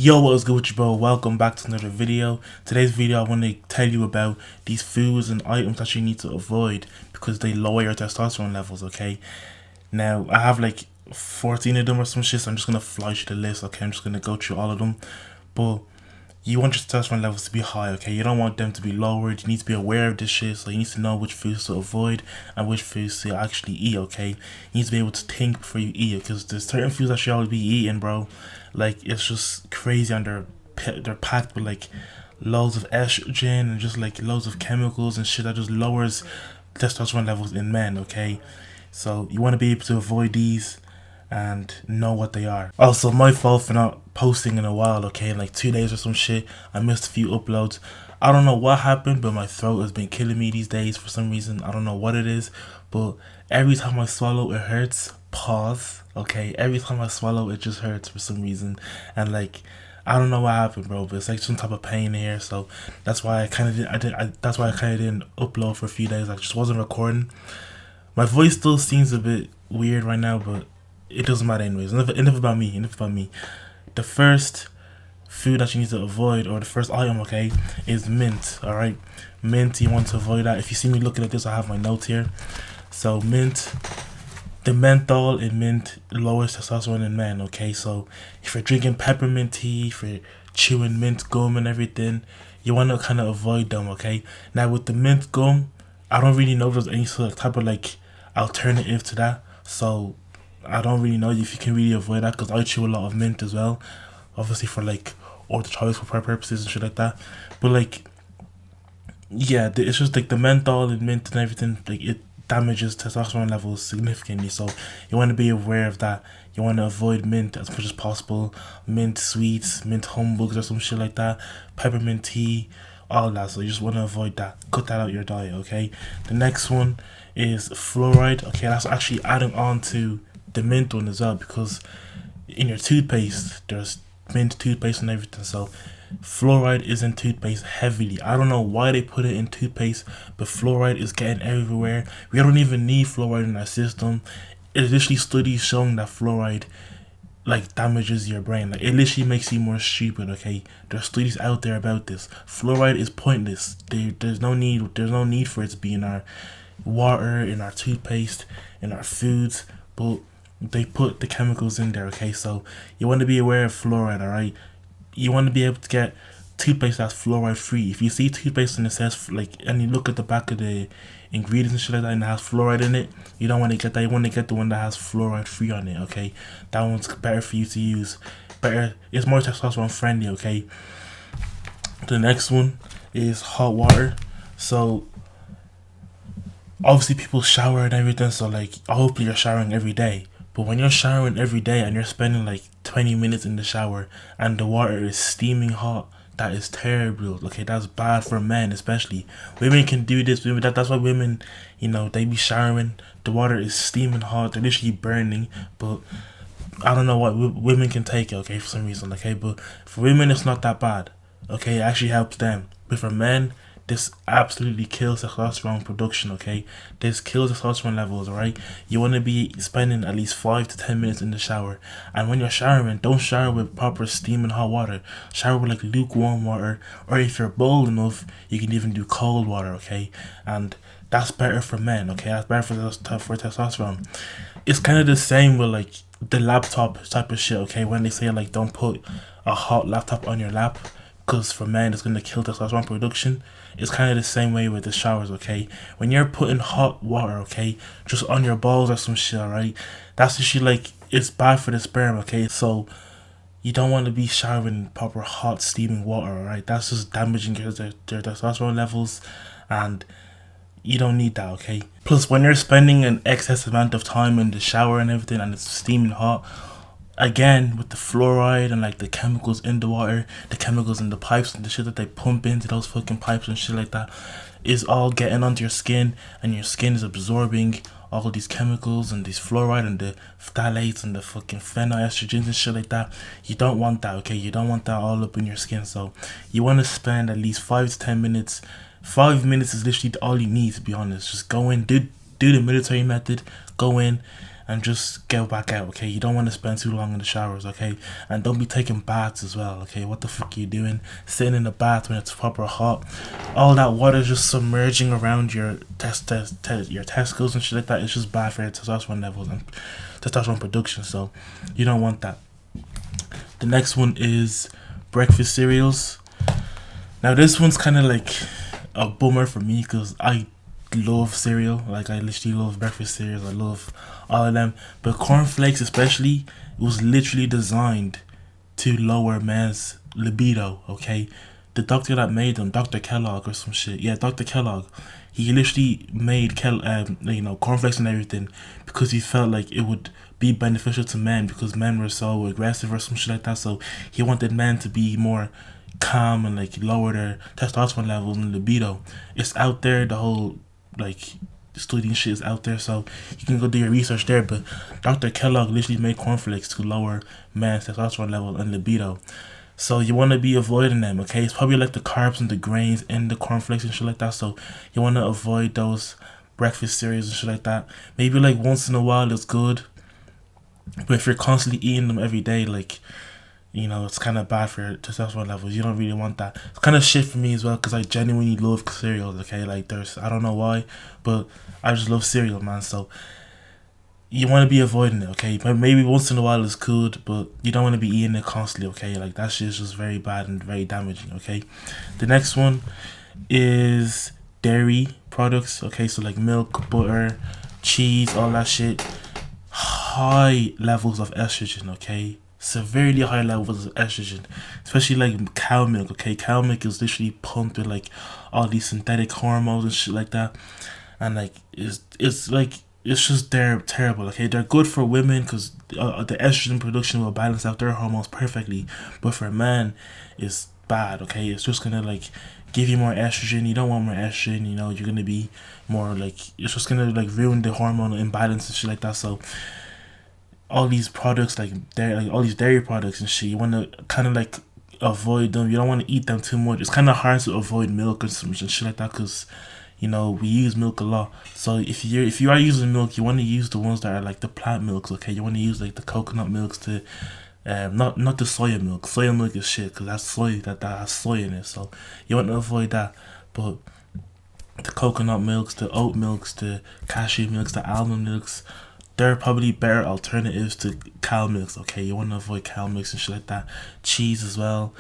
Yo, what is good with you, bro? Welcome back to another video. Today's video, I want to tell you about these foods and items that you need to avoid because they lower your testosterone levels, okay? Now, I have like 14 of them or some shit, so I'm just going to fly through the list, okay? I'm just going to go through all of them. But you want your testosterone levels to be high, okay? You don't want them to be lowered. You need to be aware of this shit, so you need to know which foods to avoid and which foods to actually eat, okay? You need to be able to think before you eat it, because there's certain foods that you should always be eating, bro. Like, it's just crazy, and they're packed with like loads of estrogen and just like loads of chemicals and shit that just lowers testosterone levels in men, okay? So you want to be able to avoid these and know what they are. Also, my fault for not posting in a while, okay? Like 2 days or some shit. I missed a few uploads. I don't know what happened, but my throat has been killing me these days for some reason. I don't know what it is, but every time I swallow, it hurts. Pause. Okay, every time I swallow, it just hurts for some reason, and like, I don't know what happened, bro. But it's like some type of pain here, so that's why I kind of that's why I kind of didn't upload for a few days. I just wasn't recording. My voice still seems a bit weird right now, but it doesn't matter anyways. Enough about me. Enough about me. The first food that you need to avoid, or the first item, okay, is mint. All right, mint. You want to avoid that. If you see me looking at this, I have my notes here. So mint. The menthol in mint lowers testosterone in men, okay? So if you're drinking peppermint tea, if you're chewing mint gum and everything, you want to kind of avoid them, okay? Now with the mint gum, I don't really know if there's any sort of type of like alternative to that. So I don't really know if you can really avoid that, because I chew a lot of mint as well. Obviously for like all the choice for purposes and shit like that. But like, yeah, it's just like the menthol and mint and everything, like it damages testosterone levels significantly, so you want to be aware of that. You want to avoid mint as much as possible. Mint sweets, mint humbugs or some shit like that, peppermint tea, all that. So you just want to avoid that. Cut that out your diet, okay? The next one is fluoride. Okay, that's actually adding on to the mint one as well, because in your toothpaste there's mint toothpaste and everything. So fluoride is in toothpaste heavily. I don't know why they put it in toothpaste, but fluoride is getting everywhere. We don't even need fluoride in our system. It's literally studies showing that fluoride like damages your brain. Like, it literally makes you more stupid, okay? There's studies out there about this. Fluoride is pointless. There's no need for it to be in our water, in our toothpaste, in our foods, but they put the chemicals in there, okay? So you want to be aware of fluoride, alright? You want to be able to get toothpaste that's fluoride free. If you see toothpaste and it says like, and you look at the back of the ingredients and shit like that, and it has fluoride in it, you don't want to get that. You want to get the one that has fluoride free on it, okay? That one's better for you to use. Better, it's more testosterone friendly, okay? The next one is hot water. So obviously people shower and everything, so like hopefully you're showering every day. But when you're showering every day and you're spending like 20 minutes in the shower and the water is steaming hot, that is terrible. Okay, that's bad for men especially. Women can do this. That's why women, they be showering. The water is steaming hot. They're literally burning. But I don't know what women can take it, okay, for some reason, okay? But for women, it's not that bad. Okay, it actually helps them. But for men, this absolutely kills testosterone production, okay? This kills testosterone levels, alright? You want to be spending at least 5 to 10 minutes in the shower. And when you're showering, don't shower with proper steaming hot water. Shower with like lukewarm water. Or if you're bold enough, you can even do cold water, okay? And that's better for men, okay? That's better for testosterone. It's kind of the same with like the laptop type of shit, okay? When they say like don't put a hot laptop on your lap, because for men it's going to kill testosterone production. It's kind of the same way with the showers, okay? When you're putting hot water, okay, just on your balls or some shit, alright, that's actually like, it's bad for the sperm, okay? So you don't want to be showering in proper hot steaming water, alright? That's just damaging their testosterone levels, and you don't need that, okay? Plus, when you're spending an excess amount of time in the shower and everything and it's steaming hot, again, with the fluoride and like the chemicals in the water, the chemicals in the pipes and the shit that they pump into those fucking pipes and shit like that, is all getting onto your skin, and your skin is absorbing all these chemicals and these fluoride and the phthalates and the fucking phenyloestrogens and shit like that. You don't want that, okay? You don't want that all up in your skin. So you want to spend at least 5 to 10 minutes. 5 minutes is literally all you need, to be honest. Just go in, do the military method, go in and just get back out, okay? You don't want to spend too long in the showers, okay? And don't be taking baths as well, okay? What the fuck are you doing? Sitting in the bath when it's proper hot. All that water is just submerging around your your testicles and shit like that. It's just bad for your testosterone levels and testosterone production, so you don't want that. The next one is breakfast cereals. Now this one's kind of like a bummer for me because I love cereal. Like I literally love breakfast cereals. I love all of them. But cornflakes especially, it was literally designed to lower men's libido, okay? The doctor that made them, Dr. Kellogg or some shit. Yeah, Dr. Kellogg. He literally made cornflakes and everything because he felt like it would be beneficial to men because men were so aggressive or some shit like that. So he wanted men to be more calm and like lower their testosterone levels and libido. It's out there, the whole like studying shit is out there, so you can go do your research there. But Dr. Kellogg literally made cornflakes to lower men's testosterone level and libido. So you want to be avoiding them, okay? It's probably like the carbs and the grains in the cornflakes and shit like that. So you want to avoid those breakfast cereals and shit like that. Maybe like once in a while it's good, but if you're constantly eating them every day, like, you know, it's kind of bad for your testosterone levels. You don't really want that. It's kind of shit for me as well because I genuinely love cereals, okay? Like, I don't know why, but I just love cereal, man. So you want to be avoiding it, okay? But maybe once in a while is good, but you don't want to be eating it constantly, okay? Like, that shit is just very bad and very damaging, okay? The next one is dairy products, okay? So, like milk, butter, cheese, all that shit. High levels of estrogen, okay? Severely high levels of estrogen, especially like cow milk, okay? Cow milk is literally pumped with like all these synthetic hormones and shit like that, and like it's just they're terrible, okay? They're good for women because the estrogen production will balance out their hormones perfectly, but for a man it's bad, okay? It's just gonna like give you more estrogen. You don't want more estrogen, you know. You're gonna be more like, it's just gonna like ruin the hormonal imbalance and shit like that. So all these products like all these dairy products and shit, you want to kind of like avoid them. You don't want to eat them too much. It's kind of hard to avoid milk and some shit like that because, you know, we use milk a lot. So if you are using milk, you want to use the ones that are like the plant milks, okay? You want to use like the coconut milks to not the soya milk. Soya milk is shit because that's soy that has soy in it. So you want to avoid that. But the coconut milks, the oat milks, the cashew milks, the almond milks, they're probably better alternatives to cow milks, okay? You want to avoid cow milks and shit like that. Cheese as well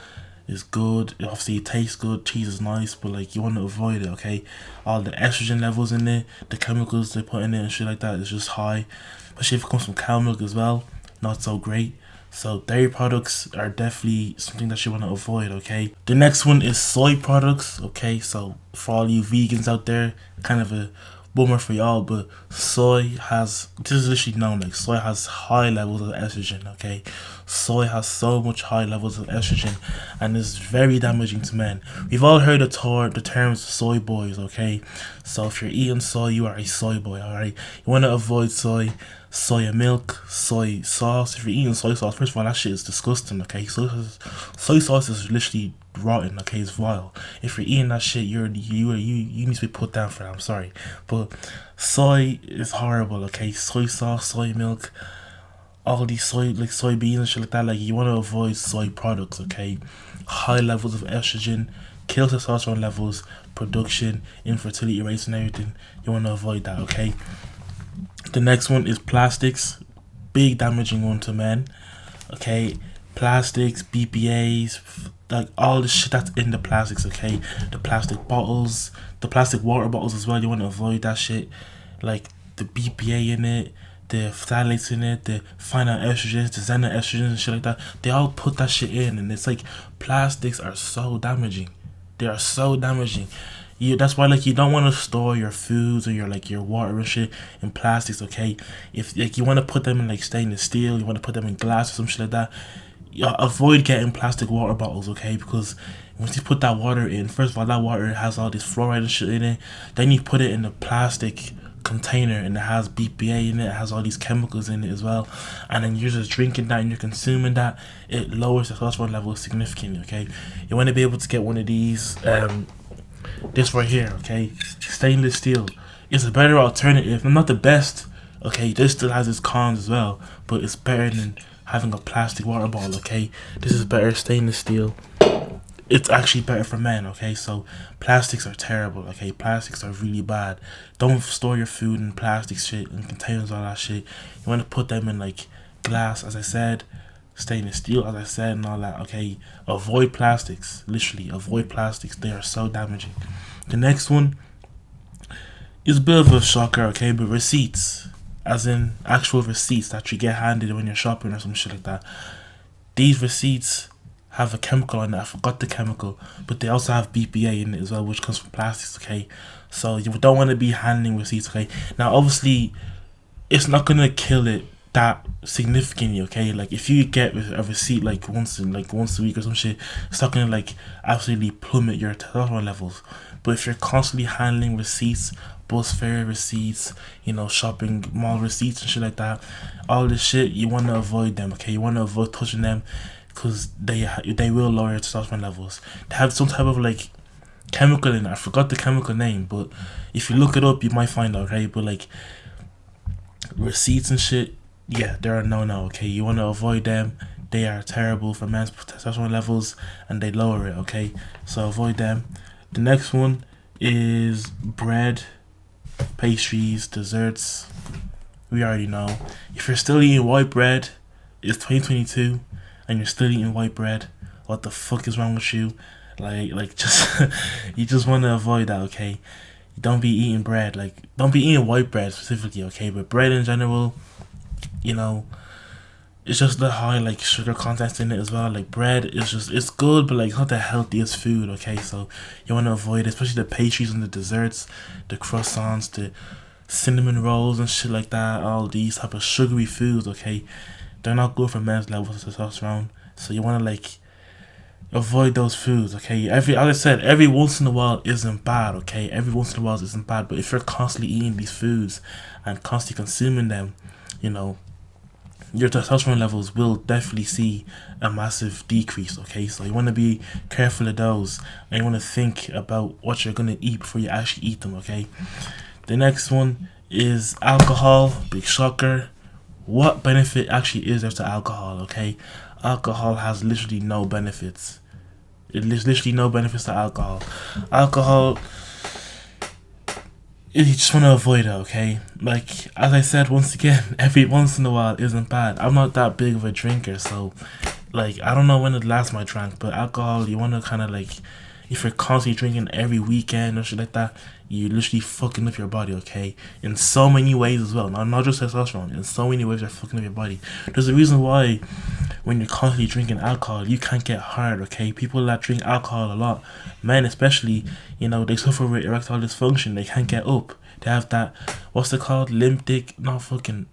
is good. Obviously it tastes good. Cheese is nice, but like you want to avoid it, okay? All the estrogen levels in it, the chemicals they put in it and shit like that is just high. Especially if it comes from cow milk as well, not so great. So dairy products are definitely something that you want to avoid, okay? The next one is soy products, okay? So for all you vegans out there, kind of a bummer for y'all, but soy has, this is literally known, like soy has high levels of estrogen, okay? Soy has so much high levels of estrogen and is very damaging to men. We've all heard the terms soy boys, okay? So if you're eating soy, you are a soy boy, alright? You want to avoid soy milk, soy sauce. If you're eating soy sauce, first of all, that shit is disgusting, okay? Soy sauce is literally rotten, okay? It's vile. If you're eating that shit, you need to be put down for that. I'm sorry, but soy is horrible, okay? Soy sauce, soy milk, all these soybeans and shit like that. Like, you want to avoid soy products, okay? High levels of estrogen kills testosterone levels, production, infertility rates, and everything. You want to avoid that, okay? The next one is plastics, big damaging one to men, okay? Plastics, BPAs, like all the shit that's in the plastics, okay? The plastic bottles, the plastic water bottles as well, you want to avoid that shit. Like the BPA in it, the phthalates in it, the phytoestrogens, the xenoestrogens and shit like that, they all put that shit in, and it's like plastics are so damaging. They are so damaging. That's why like you don't want to store your foods or your water and shit in plastics, okay? If like you want to put them in like stainless steel, you want to put them in glass or some shit like that, avoid getting plastic water bottles, okay? Because once you put that water in, first of all, that water has all this fluoride and shit in it. Then you put it in a plastic container and it has BPA in it, it has all these chemicals in it as well, and then you're just drinking that and you're consuming that. It lowers the testosterone levels significantly, okay? You want to be able to get one of these, this right here, okay? Stainless steel is a better alternative, not the best, Okay, this still has its cons as well, but it's better than having a plastic water bottle. Okay, this is better stainless steel. It's actually better for men. Okay, so plastics are terrible. Okay, plastics are really bad. Don't store your food in plastic shit and containers, all that shit. You want to put them in like glass, as I said, stainless steel, as I said, and all that. Okay, avoid plastics. Literally, avoid plastics. They are so damaging. The next one is a bit of a shocker. Okay, but receipts, as in actual receipts that you get handed when you're shopping or some shit like that. These receipts have a chemical in it. I forgot the chemical, but they also have BPA in it as well, which comes from plastics. Okay, so you don't want to be handling receipts. Okay, now obviously it's not gonna kill it that significantly. Okay, like if you get a receipt like once a week or some shit, it's not gonna like absolutely plummet your testosterone levels. But if you're constantly handling receipts, bus fare receipts, shopping mall receipts and shit like that, all this shit, you want to avoid them. Okay, you want to avoid touching them because they will lower your testosterone levels. They have some type of like chemical in it. I forgot the chemical name, but if you look it up, you might find out. Okay, but like receipts and shit, yeah, they're a no. Okay, you want to avoid them. They are terrible for men's testosterone levels and they lower it. Okay, so avoid them. The next one is bread, pastries, desserts. We already know. If you're still eating white bread, it's 2022 and you're still eating white bread, what the fuck is wrong with you? Like just you just want to avoid that. Okay, don't be eating bread. Like, don't be eating white bread specifically. Okay, but bread in general, it's just the high like sugar content in it as well. Like bread is just, it's good, but like it's not the healthiest food. Okay, so you want to avoid it, especially the pastries and the desserts, the croissants, the cinnamon rolls and shit like that. All these type of sugary foods. Okay, they're not good for men's levels of testosterone. So you want to like avoid those foods. Okay, as I said, every once in a while isn't bad. Okay, every once in a while isn't bad. But if you're constantly eating these foods and constantly consuming them, your testosterone levels will definitely see a massive decrease. Okay, so you want to be careful of those and you want to think about what you're going to eat before you actually eat them. Okay, the next one is alcohol. Big shocker. What benefit actually is there to alcohol? Okay, alcohol has literally no benefits. There's literally no benefits to alcohol. Alcohol, you just want to avoid it. Okay, like as I said, once again, every once in a while isn't bad. I'm not that big of a drinker, so like I don't know when the last time I drank, but alcohol, you want to kind of like, if you're constantly drinking every weekend or shit like that, you're literally fucking up your body. Okay, in so many ways as well. Not just testosterone. In so many ways, you're fucking up your body. There's a reason why when you're constantly drinking alcohol, you can't get hard. Okay, people that drink alcohol a lot, men especially, they suffer with erectile dysfunction. They can't get up. They have that, what's it called, limp dick? Not fucking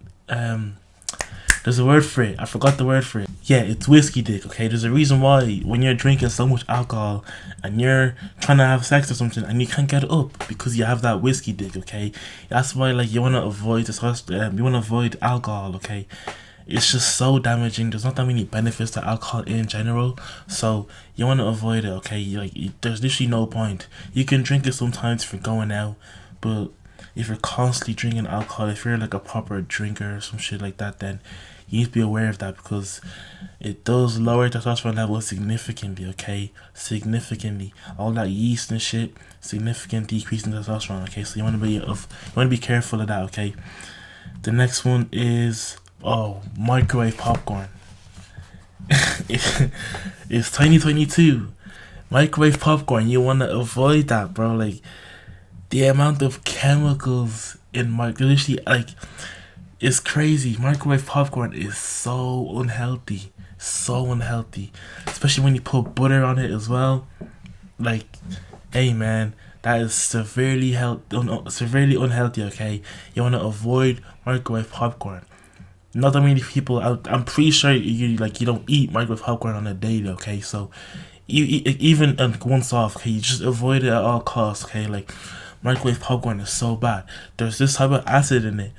there's a word for it. I forgot the word for it. Yeah, it's whiskey dick. Okay, there's a reason why when you're drinking so much alcohol and you're trying to have sex or something and you can't get up because you have that whiskey dick. Okay, that's why like you want to avoid you want to avoid alcohol. Okay, it's just so damaging. There's not that many benefits to alcohol in general, so you want to avoid it. Okay, there's literally no point. You can drink it sometimes for going out, but if you're constantly drinking alcohol, if you're like a proper drinker or some shit like that, then you need to be aware of that because it does lower testosterone levels significantly. Okay, significantly. All that yeast and shit, significant decrease in testosterone. Okay, so you want to be careful of that. Okay, the next one is microwave popcorn. It's 2022. Microwave popcorn, you want to avoid that, bro. Like the amount of chemicals in literally, like, it's crazy. Microwave popcorn is so unhealthy. So unhealthy. Especially when you put butter on it as well. Like, hey man, that is severely unhealthy, okay? You want to avoid microwave popcorn. Not that many people, I'm pretty sure you don't eat microwave popcorn on a daily, okay? So, you even once off, okay? You just avoid it at all costs, okay? Like, microwave popcorn is so bad. There's this type of acid in it.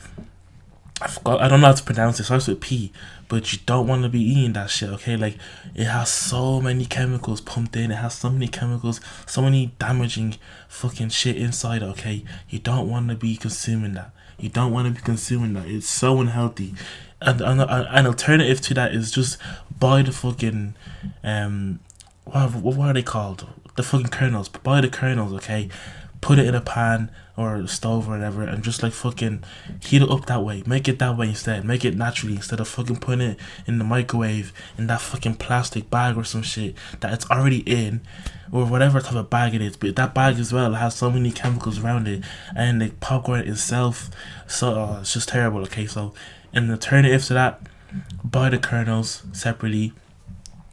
I don't know how to pronounce it. It starts with P, but you don't want to be eating that shit. Okay, like it has so many chemicals pumped in. It has so many chemicals, so many damaging fucking shit inside. Okay, you don't want to be consuming that. You don't want to be consuming that. It's so unhealthy. And an alternative to that is just buy the fucking what are they called? The fucking kernels. Buy the kernels, okay? Put it in a pan or a stove or whatever, and just like fucking heat it up that way. Make it that way instead. Make it naturally instead of fucking putting it in the microwave in that fucking plastic bag or some shit that it's already in, or whatever type of bag it is. But that bag as well has so many chemicals around it, and the popcorn itself, so it's just terrible. Okay, so an alternative to that, buy the kernels separately.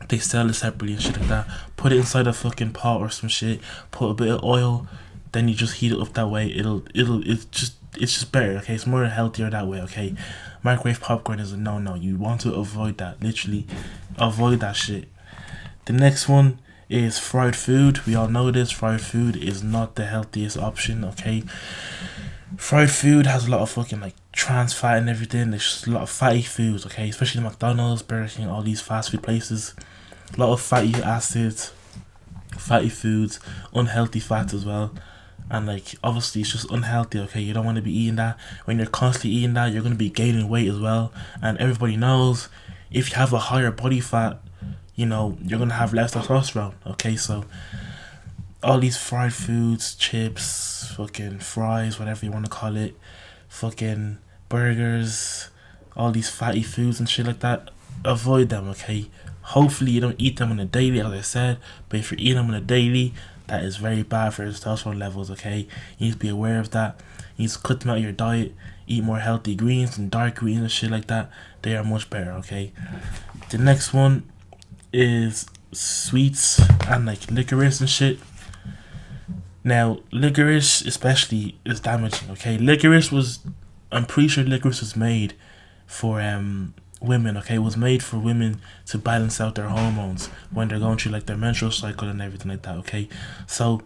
They sell it separately and shit like that. Put it inside a fucking pot or some shit. Put a bit of oil. Then you just heat it up that way. It's just better. Okay, it's more healthier that way. Okay, microwave popcorn is a no. You want to avoid that. Literally, avoid that shit. The next one is fried food. We all know this. Fried food is not the healthiest option. Okay, fried food has a lot of fucking like trans fat and everything. There's just a lot of fatty foods. Okay, especially McDonald's, Burger King, all these fast food places. A lot of fatty acids, fatty foods, unhealthy fats as well. And like obviously it's just unhealthy. Okay, you don't want to be eating that. When you're constantly eating that, you're going to be gaining weight as well. And everybody knows if you have a higher body fat, you know, you're going to have less testosterone. Okay, so all these fried foods, chips, fucking fries, whatever you want to call it, fucking burgers, all these fatty foods and shit like that, avoid them. Okay, hopefully you don't eat them on a daily, as I said, but if you're eating them on a daily, that is very bad for your testosterone levels. Okay, you need to be aware of that. You need to cut them out of your diet. Eat more healthy greens and dark greens and shit like that. They are much better. Okay, the next one is sweets and like licorice and shit. Now licorice especially is damaging. Okay, I'm pretty sure licorice was made for women. Okay, it was made for women to balance out their hormones when they're going through like their menstrual cycle and everything like that. Okay, so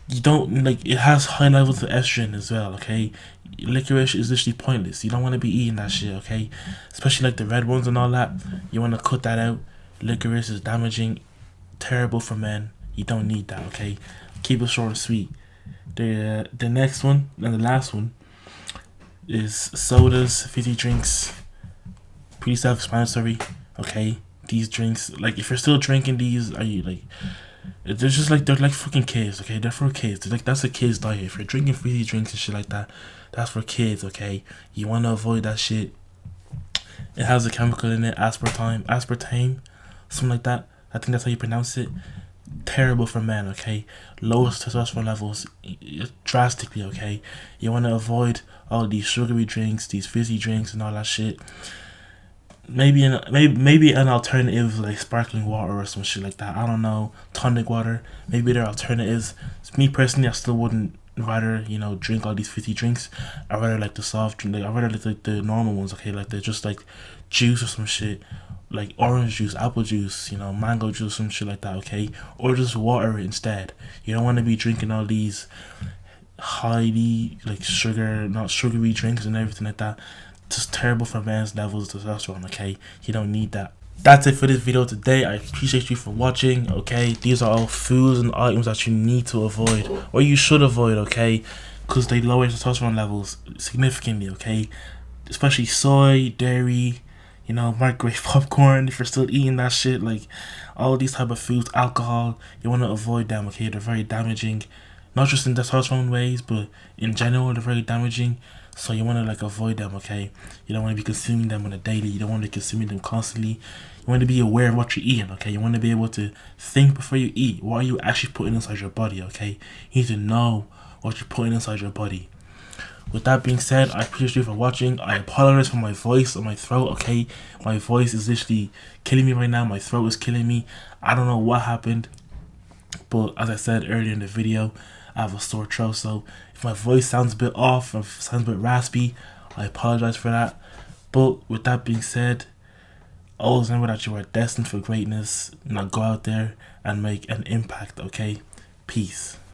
you don't like, it has high levels of estrogen as well. Okay, licorice is literally pointless. You don't want to be eating that shit. Okay, especially like the red ones and all that. You want to cut that out. Licorice is damaging, terrible for men. You don't need that. Okay, keep it short and sweet. The next one and the last one is sodas, fizzy drinks. Pretty self-explanatory. Okay, these drinks, like if you're still drinking these, are you like, they're just like, they're like fucking kids. Okay, they're for kids. They're like, that's a kid's diet. If you're drinking fizzy drinks and shit like that, that's for kids. Okay, you want to avoid that shit. It has a chemical in it, aspartame, something like that. I think that's how you pronounce it. Terrible for men. Okay, lowest testosterone levels drastically. Okay, you want to avoid all these sugary drinks, these fizzy drinks and all that shit. Maybe an alternative like sparkling water or some shit like that. I don't know, tonic water. Maybe there are alternatives. Me personally, I still wouldn't rather, you know, drink all these fizzy drinks. I rather like the soft drink. Like I rather like the normal ones. Okay, like they're just like juice or some shit, like orange juice, apple juice, you know, mango juice, some shit like that. Okay, or just water instead. You don't want to be drinking all these highly like not sugary drinks and everything like that. Just terrible for men's levels of testosterone. Okay, you don't need that. That's it for this video today. I appreciate you for watching. Okay, these are all foods and items that you need to avoid, or you should avoid. Okay, because they lower testosterone levels significantly. Okay, especially soy, dairy, you know, microwave popcorn. If you're still eating that shit, like all these type of foods, alcohol, you want to avoid them. Okay, they're very damaging, not just in testosterone ways, but in general, they're very damaging. So you want to like avoid them. Okay, you don't want to be consuming them on a daily. You don't want to be consuming them constantly. You want to be aware of what you're eating. Okay, you want to be able to think before you eat. What are you actually putting inside your body? Okay, you need to know what you're putting inside your body. With that being said, I appreciate you for watching. I apologize for my voice and my throat. Okay, my voice is literally killing me right now. My throat is killing me. I don't know what happened, but as I said earlier in the video, I have a sore throat. So if my voice sounds a bit off or sounds a bit raspy, I apologize for that. But with that being said, always remember that you are destined for greatness. Now go out there and make an impact. Okay, peace.